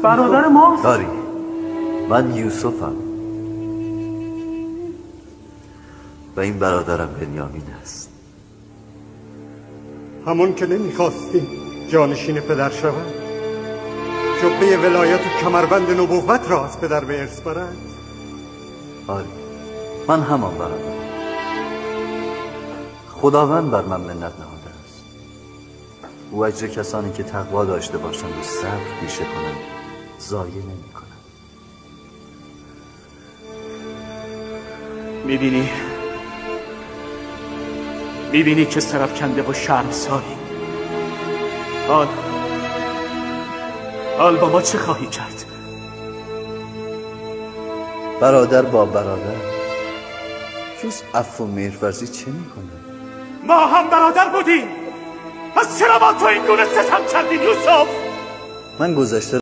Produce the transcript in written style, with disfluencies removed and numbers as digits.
برادر ماست؟ داری من یوسفم و این برادرم بنیامین است. همون که نمیخواستی جانشین پدر شود، جبه ولایت و کمربند نبوت را از پدر به ارث برد. آری من همان برادرم. خداوند بر من منت نهاده است. او اجر کسانی که تقوا داشته باشند و صبر پیشه کنند ضایع نمی کنند. میبینی که سرفکنده و شرمساری. حال با ما چه خواهی کرد؟ برادر با برادر جز عفو و مهرورزی چه میکنه؟ ما هم برادر بودیم. پس چرا با تو این گونه ستم کردیم یوسف؟ من گذشته